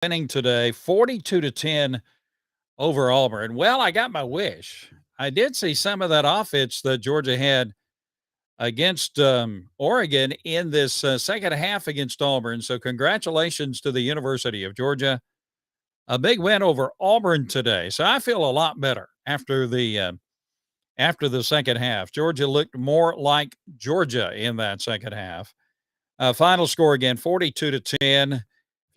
winning today 42-10 over Auburn. Well, I got my wish. I did see some of that offense that Georgia had against Oregon in this second half against Auburn. So, congratulations to the University of Georgia. A big win over Auburn today. So, I feel a lot better after the second half. Georgia looked more like Georgia in that second half. Final score again, 42-10.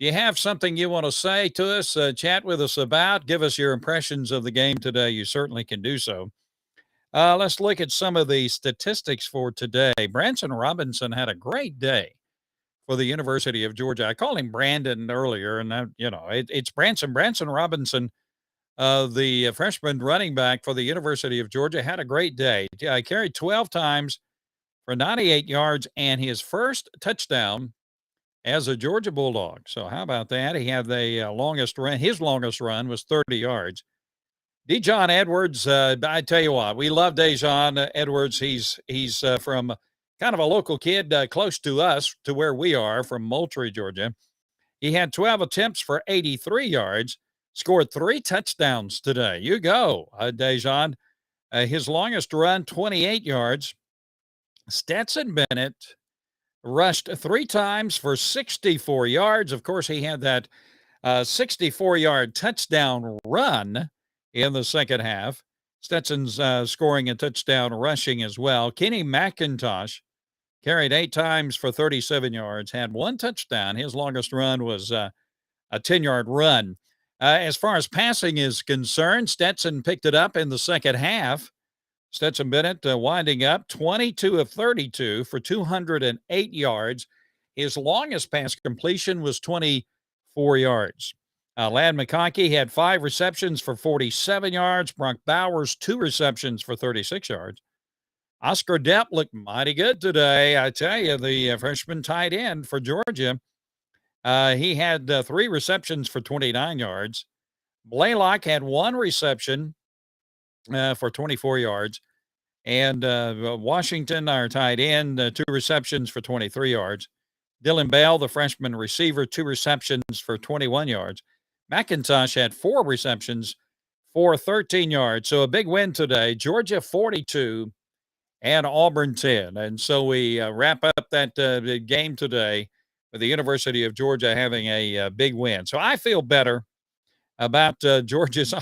If you have something you want to say to us, chat with us about, give us your impressions of the game today, you certainly can do so. Let's look at some of the statistics for today. Branson Robinson had a great day for the University of Georgia. I called him Brandon earlier, and it's Branson. Branson Robinson, the freshman running back for the University of Georgia, had a great day. Carried 12 times for 98 yards and his first touchdown as a Georgia Bulldog. So how about that? He had the longest run. His longest run was 30 yards. Dejon Edwards, I tell you what, we love Dejon Edwards. He's from kind of a local kid close to us, to where we are, from Moultrie, Georgia. He had 12 attempts for 83 yards, scored 3 touchdowns today. You go, Dejon. His longest run, 28 yards. Stetson Bennett rushed 3 times for 64 yards. Of course, he had that 64-yard touchdown run in the second half. Stetson's scoring a touchdown rushing as well. Kenny McIntosh carried 8 times for 37 yards, had 1 touchdown. His longest run was a 10-yard run. As far as passing is concerned, Stetson picked it up in the second half. Stetson Bennett winding up 22 of 32 for 208 yards. His longest pass completion was 24 yards. Ladd McConkey had 5 receptions for 47 yards. Brock Bowers, 2 receptions for 36 yards. Oscar Depp looked mighty good today. I tell you, the freshman tight end for Georgia, he had 3 receptions for 29 yards. Blaylock had 1 reception for 24 yards. And Washington, our tight end, 2 receptions for 23 yards. Dylan Bell, the freshman receiver, 2 receptions for 21 yards. McIntosh had 4 receptions for 13 yards. So a big win today. Georgia 42 and Auburn 10. And so we wrap up that game today with the University of Georgia having a big win. So I feel better about Georgia's.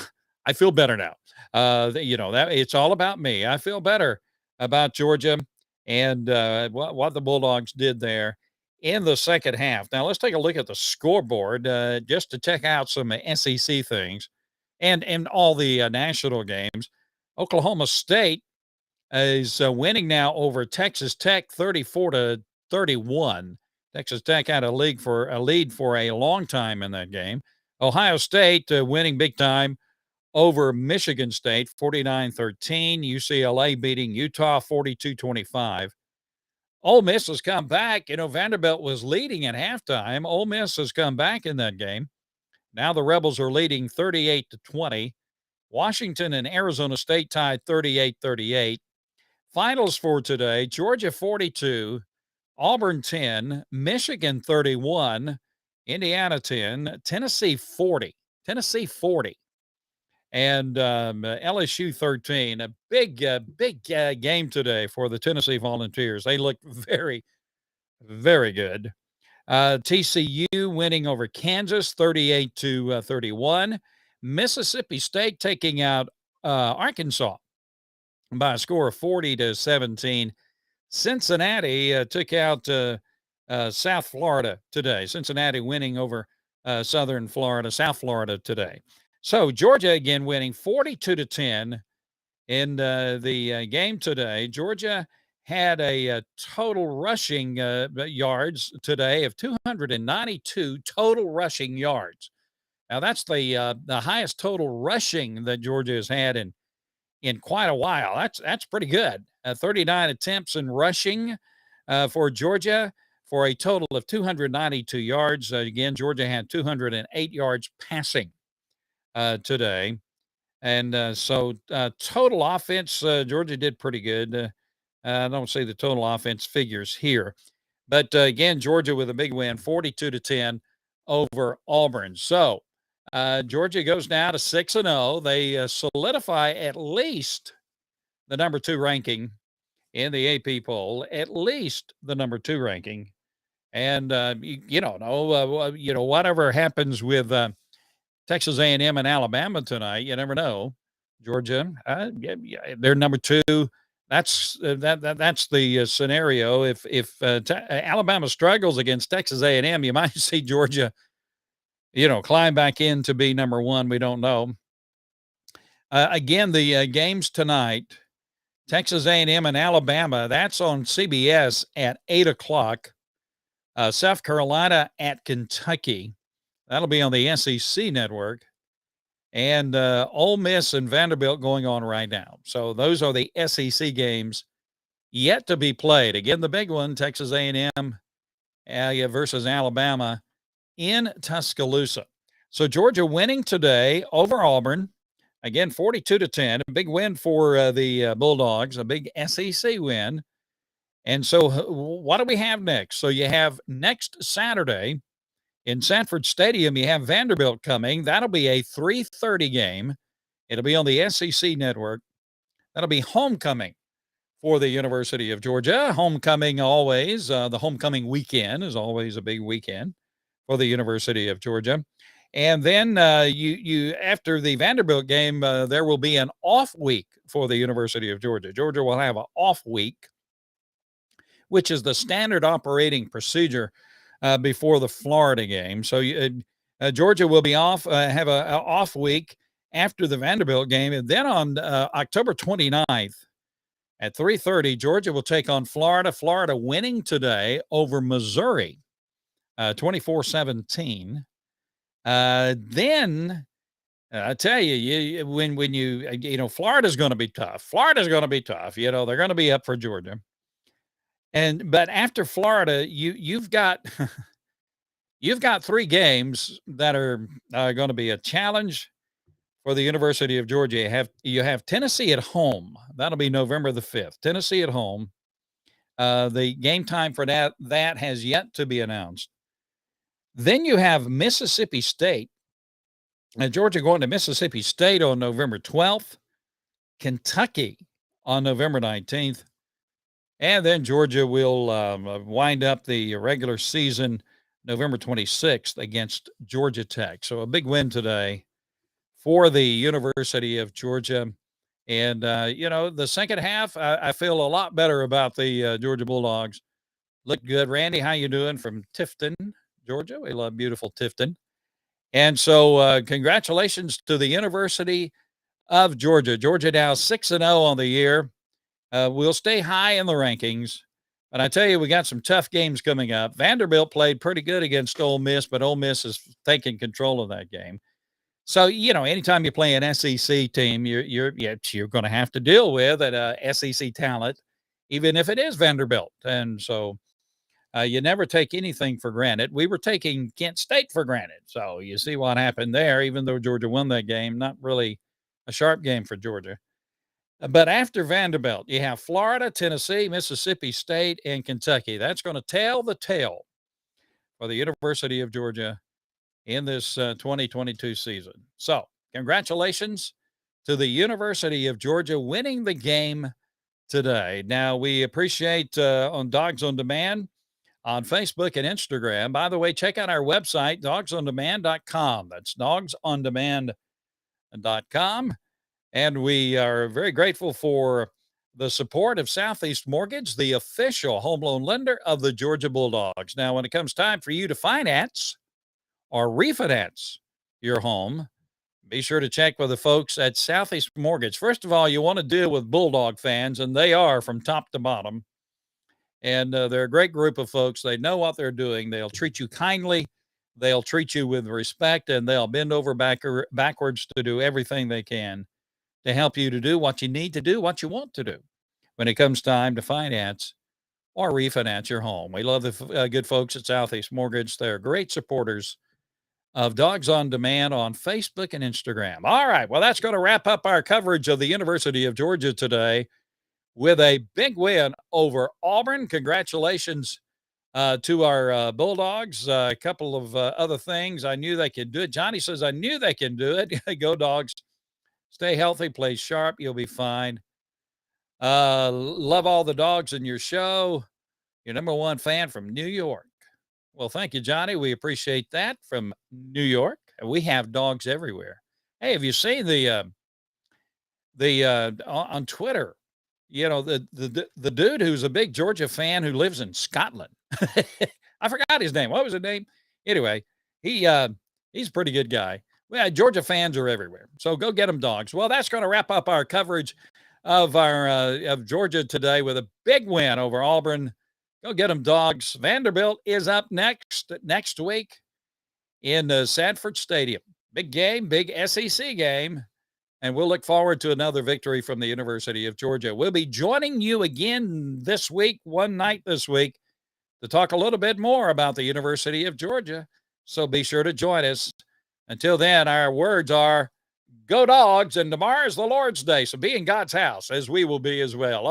I feel better now. That it's all about me. I feel better about Georgia and what the Bulldogs did there in the second half. Now let's take a look at the scoreboard just to check out some SEC things and all the national games. Oklahoma State is winning now over Texas Tech 34-31. Texas Tech had a lead for a long time in that game. Ohio State winning big time over Michigan State 49-13. UCLA beating Utah 42-25. Ole Miss has come back. Vanderbilt was leading at halftime. Ole Miss has come back in that game. Now the Rebels are leading 38-20. Washington and Arizona State tied 38-38. Finals for today: Georgia 42, Auburn 10, Michigan 31, Indiana 10, Tennessee 40. Tennessee 40. And LSU 13. A big game today for the Tennessee Volunteers. They look very, very good. TCU winning over Kansas 38-31. Mississippi State taking out Arkansas by a score of 40-17. Cincinnati took out South Florida today. Cincinnati winning over South Florida today. So Georgia again winning 42-10 in the game today. Georgia had a total rushing yards today of 292 total rushing yards. Now that's the highest total rushing that Georgia has had in quite a while. That's pretty good. 39 attempts in rushing for Georgia for a total of 292 yards. Again, Georgia had 208 yards passing today. And so total offense, Georgia did pretty good. I don't see the total offense figures here. But again, Georgia with a big win, 42-10 over Auburn. So Georgia goes now to 6-0. They solidify at least the number 2 ranking in the AP poll, at least the number 2 ranking. And you don't know, whatever happens with Texas A&M and Alabama tonight, you never know. Georgia, they're number 2. That's that's the scenario. If Alabama struggles against Texas A&M, you might see Georgia, climb back in to be number 1. We don't know. Again, the games tonight, Texas A&M and Alabama, that's on CBS at 8:00. South Carolina at Kentucky, that'll be on the SEC network. And Ole Miss and Vanderbilt going on right now. So those are the SEC games yet to be played. Again, the big one, Texas A&M versus Alabama in Tuscaloosa. So Georgia winning today over Auburn. Again, 42-10, a big win for the Bulldogs, a big SEC win. And so what do we have next? So you have next Saturday in Sanford Stadium, you have Vanderbilt coming. That'll be a 3:30 game. It'll be on the SEC network. That'll be homecoming for the University of Georgia. Homecoming always. The homecoming weekend is always a big weekend for the University of Georgia. And then you after the Vanderbilt game, there will be an off week for the University of Georgia. Georgia will have an off week, which is the standard operating procedure before the Florida game. So Georgia will be off, have an off week after the Vanderbilt game. And then on October 29th at 3:30, Georgia will take on Florida. Florida winning today over Missouri, 24-17. Then I tell you, when Florida's going to be tough. Florida's going to be tough. They're going to be up for Georgia. But after Florida, you've got you've got 3 games that are going to be a challenge for the University of Georgia. You have Tennessee at home. That'll be November the 5th. Tennessee at home. The game time for that has yet to be announced. Then you have Mississippi State. Georgia going to Mississippi State on November 12th. Kentucky on November 19th. And then Georgia will wind up the regular season November 26th against Georgia Tech. So a big win today for the University of Georgia. And, the second half, I feel a lot better about the Georgia Bulldogs. Look good. Randy, how you doing from Tifton, Georgia? We love beautiful Tifton. And so congratulations to the University of Georgia. Georgia now 6-0 on the year. We'll stay high in the rankings. But I tell you, we got some tough games coming up. Vanderbilt played pretty good against Ole Miss, but Ole Miss is taking control of that game. So, anytime you play an SEC team, you're going to have to deal with an SEC talent, even if it is Vanderbilt. And so you never take anything for granted. We were taking Kent State for granted. So you see what happened there, even though Georgia won that game. Not really a sharp game for Georgia. But after Vanderbilt, you have Florida, Tennessee, Mississippi State, and Kentucky. That's going to tell the tale for the University of Georgia in this 2022 season. So congratulations to the University of Georgia winning the game today. Now, we appreciate on Dogs on Demand on Facebook and Instagram. By the way, check out our website, dogsondemand.com. That's dogsondemand.com. And we are very grateful for the support of Southeast Mortgage, the official home loan lender of the Georgia Bulldogs. Now, when it comes time for you to finance or refinance your home, be sure to check with the folks at Southeast Mortgage. First of all, you want to deal with Bulldog fans, and they are from top to bottom. And they're a great group of folks. They know what they're doing. They'll treat you kindly. They'll treat you with respect, and they'll bend over backwards to do everything they can to help you to do what you need to do, what you want to do when it comes time to finance or refinance your home. We love the good folks at Southeast Mortgage. They're great supporters of Dogs on Demand on Facebook and Instagram. All right, well, that's going to wrap up our coverage of the University of Georgia today with a big win over Auburn. Congratulations to our Bulldogs. A couple of other things. I knew they could do it. Johnny says, I knew they can do it. Go Dogs. Stay healthy, play sharp. You'll be fine. Love all the dogs in your show. Your number one fan from New York. Well, thank you, Johnny. We appreciate that from New York. We have dogs everywhere. Hey, have you seen on Twitter? You know, the dude who's a big Georgia fan who lives in Scotland. I forgot his name. What was his name? Anyway, he's a pretty good guy. Well, Georgia fans are everywhere. So go get them dogs. Well, that's going to wrap up our coverage of of Georgia today with a big win over Auburn. Go get them dogs. Vanderbilt is up next week in Sanford Stadium. Big game, big SEC game. And we'll look forward to another victory from the University of Georgia. We'll be joining you again this week, one night this week, to talk a little bit more about the University of Georgia. So be sure to join us. Until then, our words are, go Dogs, and tomorrow's the Lord's Day. So be in God's house, as we will be as well. All right.